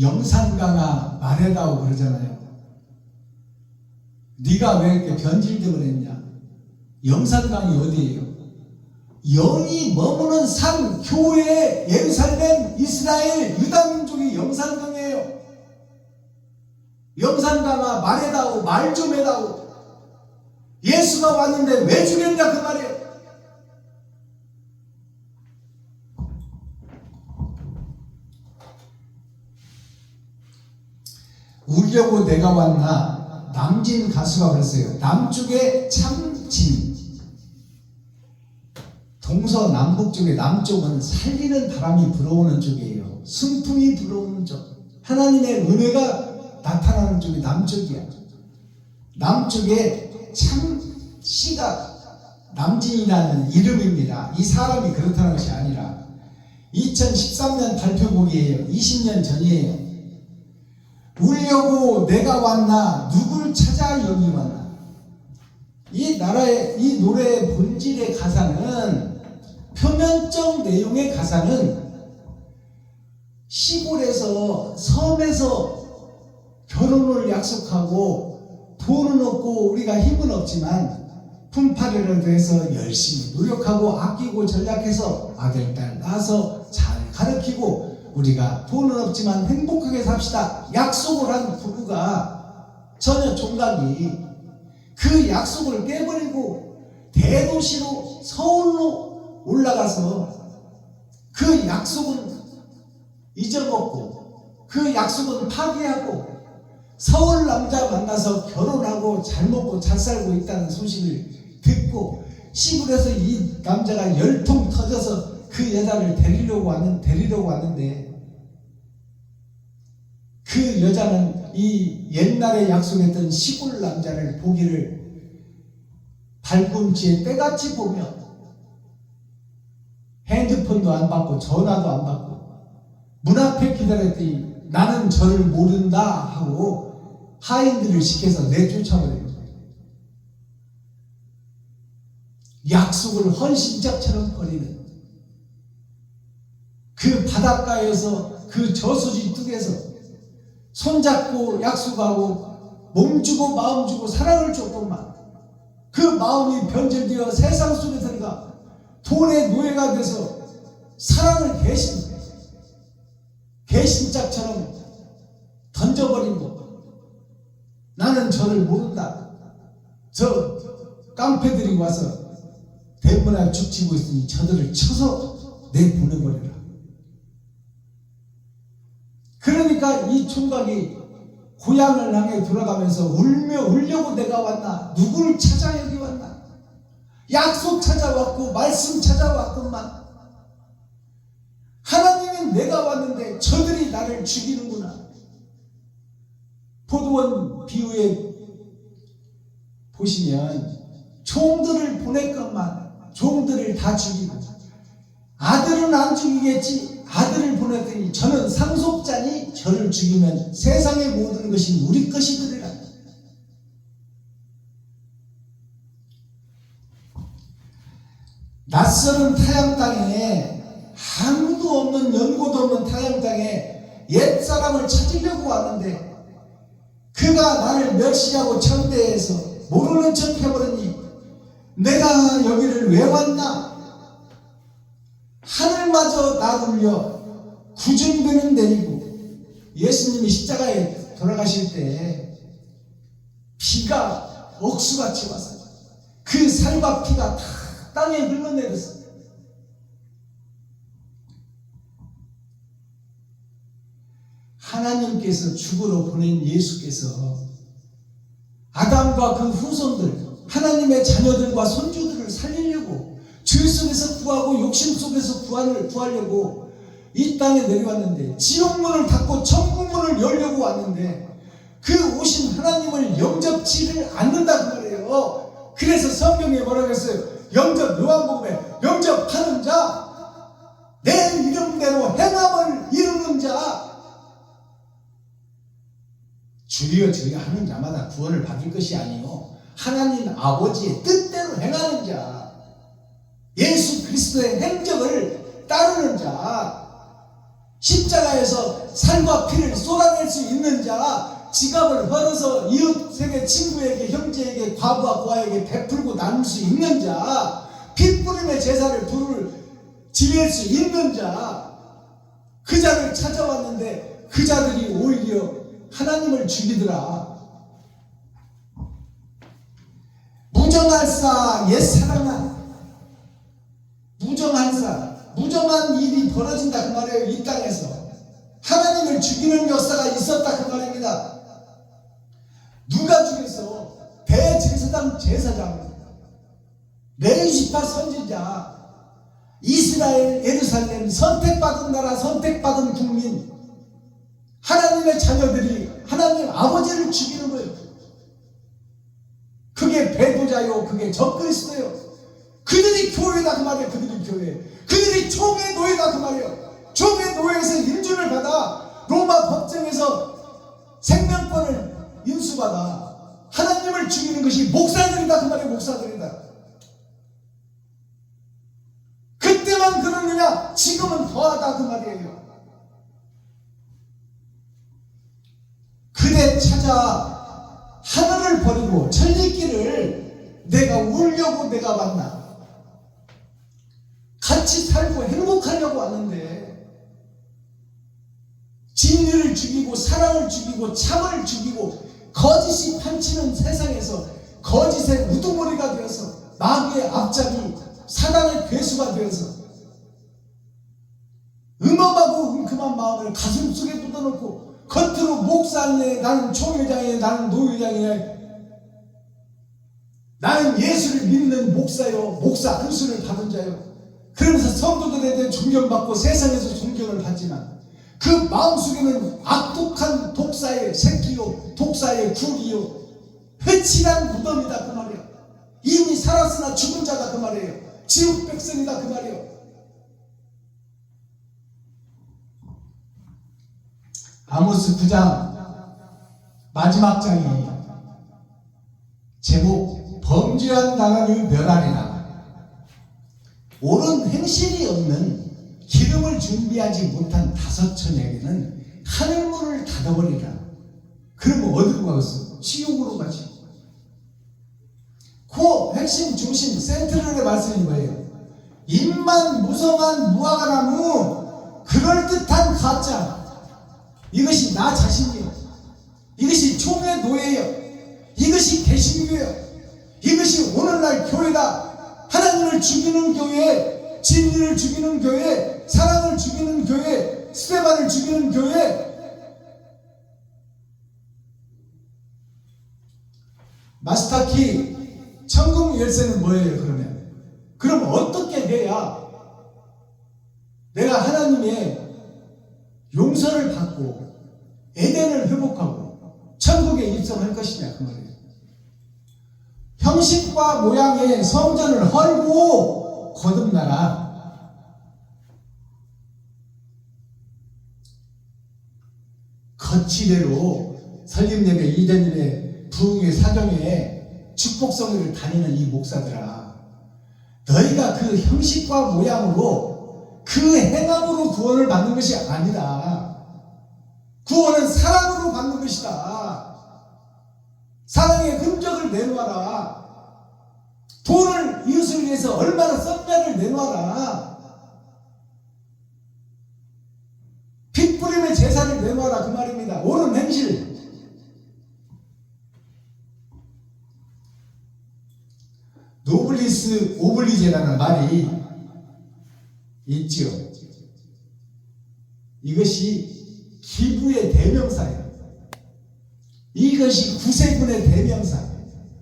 영산강아 말해다오 그러잖아요. 네가 왜 이렇게 변질되어 그랬냐? 영산강이 어디예요? 영이 머무는 산, 교회, 예루살렘, 이스라엘, 유다민족이 영산강이에요. 영산강아 말해다오, 말 좀 해다오. 예수가 왔는데 왜 죽였냐 그 말이에요. 울려고 내가 왔나? 남진 가수가 그랬어요. 남쪽에 참진, 동서남북 쪽에 남쪽은 살리는 바람이 불어오는 쪽이에요. 순풍이 불어오는 쪽, 하나님의 은혜가 나타나는 쪽이 남쪽이야. 남쪽에 참씨가 남진이라는 이름입니다. 이 사람이 그렇다는 것이 아니라 2013년 발표곡이에요. 20년 전이에요. 울려고 내가 왔나? 누굴 찾아 여기 왔나? 이 노래의 본질의 가사는, 표면적 내용의 가사는 시골에서 섬에서 결혼을 약속하고 돈은 없고 우리가 힘은 없지만 품팔이라도 해서 열심히 노력하고 아끼고 전략해서 아들, 딸 낳아서 잘 가르치고 우리가 돈은 없지만 행복하게 삽시다 약속을 한 부부가 전혀 총각이 그 약속을 깨버리고 대도시로 서울로 올라가서 그 약속은 잊어먹고 그 약속은 파기하고 서울 남자 만나서 결혼하고 잘 먹고 잘 살고 있다는 소식을 듣고 시골에서 이 남자가 열통 터져서 그 여자를 데리려고 왔는데 그 여자는 이 옛날에 약속했던 시골 남자를 보기를 발꿈치에 때같이 보며 핸드폰도 안 받고 전화도 안 받고 문 앞에 기다렸더니 나는 저를 모른다 하고 하인들을 시켜서 내쫓아버린 거예요. 약속을 헌신짝처럼 버리는 그 바닷가에서 그 저수지 뚝에서 손잡고 약속하고 몸 주고 마음 주고 사랑을 줬건만 그 마음이 변질되어 세상 속에 들어가 돈의 노예가 돼서 사랑을 개신짝처럼 던져버리고 나는 저를 모른다. 저 깡패들이 와서 대문 앞에 죽치고 있으니 저들을 쳐서 내보내버려라. 그러니까 이 총각이 고향을 향해 돌아가면서 울려고 내가 왔나? 누구를 찾아 여기 왔나? 약속 찾아왔고 말씀 찾아왔건만 하나님은 내가 왔는데 저들이 나를 죽이는구나. 포도원 비유에 보시면 종들을 보냈건만 종들을 다 죽이고 아들은 안 죽이겠지. 아들을 보냈더니 저는 상속자니 저를 죽이면 세상의 모든 것이 우리 것이 되리라. 낯설은 타양 땅에 아무도 없는 연고도 없는 타양 땅에 옛사람을 찾으려고 왔는데 그가 나를 멸시하고 천대해서 모르는 척 해버리니 내가 여기를 왜 왔나? 하늘마저 나돌려 구중되는 데이고 예수님이 십자가에 돌아가실 때 비가 억수같이 왔어요. 그 살과 피가 다 땅에 흘러내렸어요. 하나님께서 죽으러 보낸 예수께서 아담과 그 후손들 하나님의 자녀들과 손주들을 살리려고 죄 속에서 구하고 욕심 속에서 구하려고 이 땅에 내려왔는데 지옥문을 닫고 천국문을 열려고 왔는데 그 오신 하나님을 영접지를 않는다 그 말이에요. 그래서 성경에 뭐라고 했어요? 요한복음에 영접하는 자 내 이름대로 행함을 이루는 자 주여 주여 하는 자마다 구원을 받을 것이 아니요 하나님 아버지의 뜻대로 행하는 자 예수 그리스도의 행적을 따르는 자 십자가에서 살과 피를 쏟아낼 수 있는 자 지갑을 벌어서 이웃에게 친구에게 형제에게 과부와 고아에게 베풀고 나눌 수 있는 자 핏부림의 제사를 지낼 수 있는 자 그 자를 찾아왔는데 그 자들이 오히려 하나님을 죽이더라. 무정할사 옛사랑아 무정한 일이 벌어진다 그 말이에요. 이 땅에서 하나님을 죽이는 역사가 있었다 그 말입니다. 누가 죽였어? 대제사장 제사장 레위지파 선지자 이스라엘 예루살렘 선택받은 나라 선택받은 국민 하나님의 자녀들이 하나님 아버지를 죽이는 거예요. 그게 배도자요 그게 적그리스도예요. 그들이 교회다 그 말이에요. 그들이 총의 노예다 그 말이에요. 총의 노예에서 인준을 받아 로마 법정에서 생명권을 인수받아 하나님을 죽이는 것이 목사들이다 그 말이에요. 목사들이다. 그때만 그러느냐 지금은 더하다 그 말이에요. 그대 찾아 하늘을 버리고 천리길을 내가 울려고 내가 왔나? 같이 살고 행복하려고 왔는데 진리를 죽이고 사랑을 죽이고 참을 죽이고 거짓이 판치는 세상에서 거짓의 우두머리가 되어서 마귀의 앞잡이 사단의 괴수가 되어서 음험하고 은큼한 마음을 가슴속에 묻어놓고 겉으로 목사네 나는 총회장이네 나는 노회장이네 나는 예수를 믿는 목사요 목사 은수를 받은 자요 그러면서 성도들에 대해 존경받고 세상에서 존경을 받지만 그 마음속에는 악독한 독사의 새끼요 독사의 굴이요 회칠한 무덤이다 그 말이야. 이미 살았으나 죽은 자다 그 말이에요. 지옥 백성이다 그 말이에요. 아모스 9장 마지막 장이 제목 범죄한 나라를 멸하리라. 옳은 행실이 없는 기름을 준비하지 못한 다섯 처녀에게는 하늘문을 닫아버리라. 그러면 어디로 가겠어? 지옥으로 가지. 그 핵심 중심 센트럴의 말씀이 뭐예요? 입만 무성한 무화과 나무, 그럴듯한 가짜. 이것이 나 자신이요. 이것이 총의 노예요. 이것이 개신교예요. 이것이 오늘날 교회다. 하나님을 죽이는 교회, 진리를 죽이는 교회, 사랑을 죽이는 교회, 스테반을 죽이는 교회. 마스터키 천국 열쇠는 뭐예요? 그럼 어떻게 해야 내가 하나님의 용서를 받고 에덴을 회복하고 천국에 입성할 것이냐 그 말이에요. 형식과 모양의 성전을 헐고 거듭나라. 거치대로 설립예배, 이전예배, 부흥회, 사경회, 축복성회를 다니는 이 목사들아, 너희가 그 형식과 모양으로 그 행함으로 구원을 받는 것이 아니다. 구원은 사랑으로 받는 것이다. 사랑의 흔적을 내놓아라. 돈을 이웃을 위해서 얼마나 썼냐를 내놓아라. 핏부림의 제사를 내놓아라 그 말입니다. 옳은 행실. 노블리스 오블리제라는 말이 있지요. 이것이 기부의 대명사예요. 이것이 구세군의 대명사.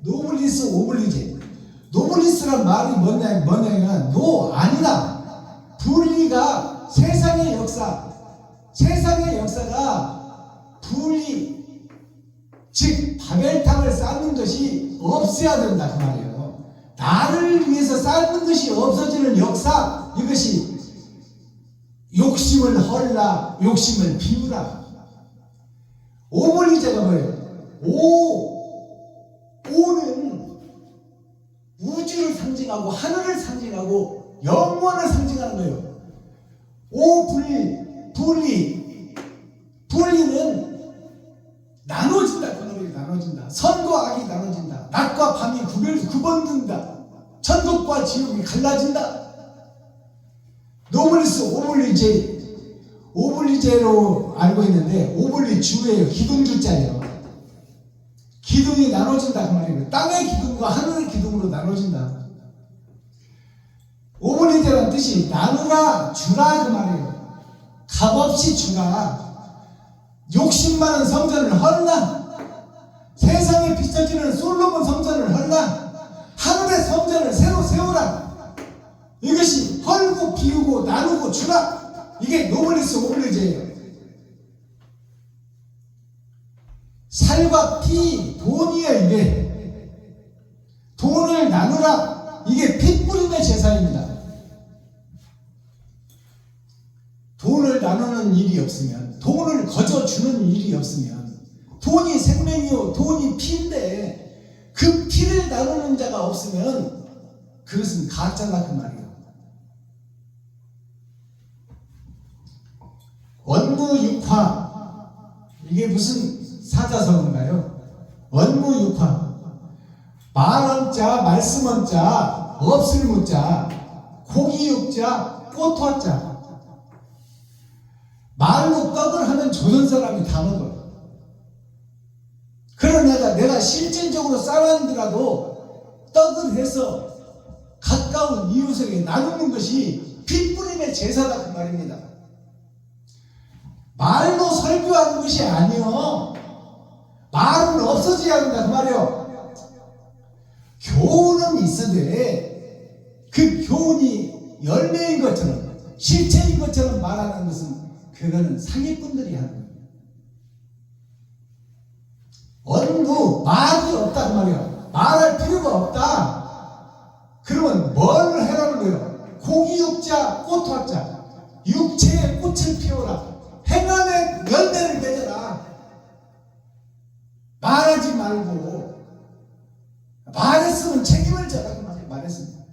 노블리스 오블리제. 노블리스란 말이 뭐냐면 노 아니다. 분리가 세상의 역사. 세상의 역사가 분리, 즉 바벨탑을 쌓는 것이 없어야 된다 그 말이에요. 나를 위해서 쌓는 것이 없어지는 역사, 이것이 욕심을 헐라, 욕심을 비우라. 오블리제가 뭐예요? 오는 우주를 상징하고 하늘을 상징하고 영원을 상징하는 거예요. 분리는 나눠진다. 그 말이 나눠진다. 선과 악이 나눠진다. 낮과 밤이 구분된다. 천국과 지옥이 갈라진다. 노블리스 오블리제로 알고 있는데 오블리주예요. 기둥주자예요. 기둥이 나눠진다 그 말이에요. 땅의 기둥과 하늘의 기둥으로 나눠진다. 오블리제라는 뜻이 나누라, 주라 그 말이에요. 값없이 주라. 욕심 많은 성전을 헐라. 세상에 비춰지는 솔로몬 성전을 헐라. 하늘의 성전을 새로 세우라. 이것이 헐고 비우고 나누고 주라. 이게 노블리스 오블리제예요. 살과 피, 돈이에요. 이게 돈을 나누라. 이게 핏부림의 제사입니다. 돈을 나누는 일이 없으면, 돈을 거저주는 일이 없으면, 돈이 생명이요 돈이 피인데 그 피를 나누는 자가 없으면 그것은 가짜다 그 말이에요. 원무육화, 이게 무슨 사자성어인가요? 원무육화. 말원자, 말씀원자, 없을무자, 고기육자, 꽃화자. 말로 떡을 하면 조선 사람이 다 먹어요. 그러나 내가 실질적으로 싸웠더라도 떡을 해서 가까운 이웃에게 나누는 것이 핏부림의 제사다 그 말입니다. 말로 설교하는 것이 아니요. 말은 없어져야 한다 그 말이요. 교훈은 있어도 그 교훈이 열매인 것처럼 실체인 것처럼 말하는 것은 그거는 사기꾼들이 하는 거예요. 원무, 말이 없다 그 말이에요. 말할 필요가 없다. 그러면 뭘 해라는 거예요? 고기 육자 꽃 화자 육체의 꽃을 피워라. 행함의 열매를 맺어라. 말하지 말고 말했으면 책임을 져라 그 말이에요. 말했으면.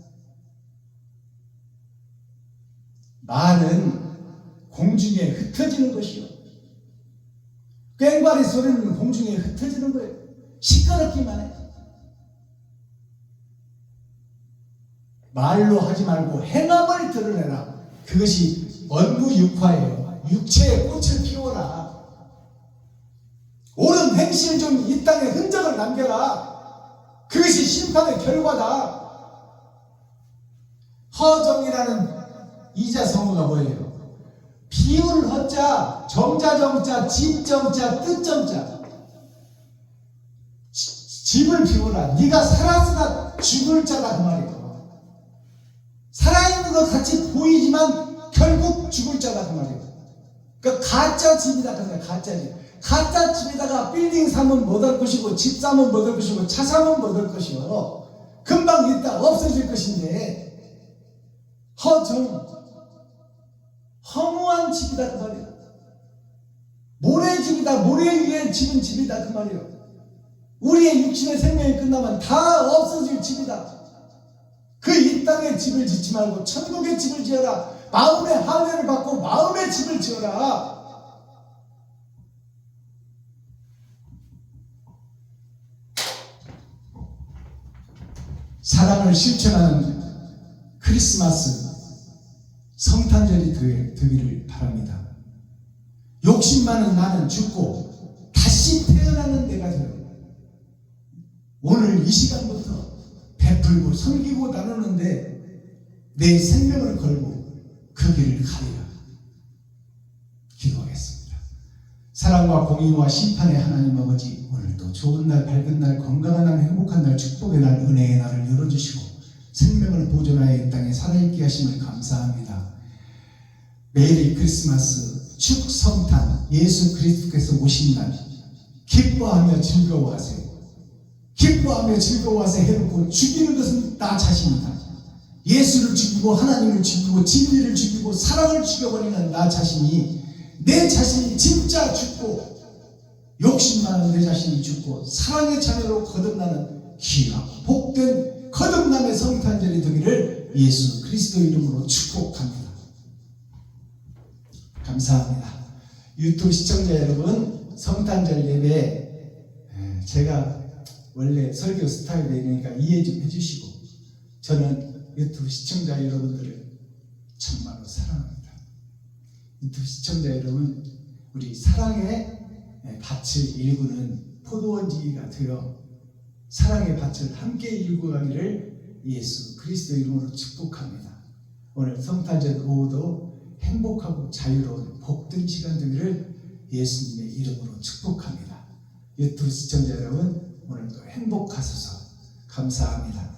말은 공중에 흩어지는 것이요. 꽹과리 소리는 공중에 흩어지는 거예요. 시끄럽기만 해. 말로 하지 말고 행함을 드러내라. 그것이 언부육화예요. 육체의 꽃을 피워라. 옳은 행실 좀 이 땅에 흔적을 남겨라. 그것이 심판의 결과다. 허정이라는 이자성어가 뭐예요? 비울 허자, 정자정자, 집정자, 뜻정자. 집을 비워라. 네가 살았으나 죽을 자다 그 말이에요. 살아있는 것 같이 보이지만 결국 죽을 자다 그 말이에요. 그러니까 가짜 집이다 그 말이에요. 가짜 집. 가짜 집에다가 빌딩 사면 못 할 것이고 집 사면 못 할 것이고 차 사면 못 할 것이요. 금방 있다 없어질 것인데 허정 허무한 집이다 그 말이에요. 모래집이다. 모래 위에 집은 집이다 그 말이에요. 우리의 육신의 생명이 끝나면 다 없어질 집이다. 그 이 땅의 집을 짓지 말고 천국의 집을 지어라. 마음의 할례를 받고 마음의 집을 지어라. 사랑을 실천하는 크리스마스 성탄절이 되기를 바랍니다. 욕심 많은 나는 죽고 다시 태어나는 내가 되어 오늘 이 시간부터 베풀고 섬기고 나누는데 내 생명을 걸고 그 길을 가리라. 기도하겠습니다. 사랑과 공의와 심판의 하나님 아버지, 오늘도 좋은 날, 밝은 날, 건강한 날, 행복한 날, 축복의 날, 은혜의 날을 열어주시고 생명을 보존하여 이 땅에 살아있게 하심을 감사합니다. 메리 크리스마스, 축성탄, 예수 그리스도께서 오신 날 기뻐하며 즐거워하세요. 기뻐하며 즐거워하세요 해놓고 죽이는 것은 나 자신이다. 예수를 죽이고 하나님을 죽이고 진리를 죽이고 사랑을 죽여버리는 나 자신이, 내 자신이 진짜 죽고 욕심 많은 내 자신이 죽고 사랑의 자녀로 거듭나는 귀하고 복된 거듭남의 성탄절이 되기를 예수 그리스도 이름으로 축복합니다. 감사합니다. 유튜브 시청자 여러분, 성탄절 예배 제가 원래 설교 스타일이니까 이해 좀 해주시고, 저는 유튜브 시청자 여러분들을 정말로 사랑합니다. 유튜브 시청자 여러분, 우리 사랑의 밭을 일구는 포도원지기가 되어 사랑의 밭을 함께 일구 가기를 예수 그리스도 이름으로 축복합니다. 오늘 성탄절 오후도 행복하고 자유로운 복된 시간 되기를 예수님의 이름으로 축복합니다. 유튜브 시청자 여러분, 오늘도 행복하소서. 감사합니다.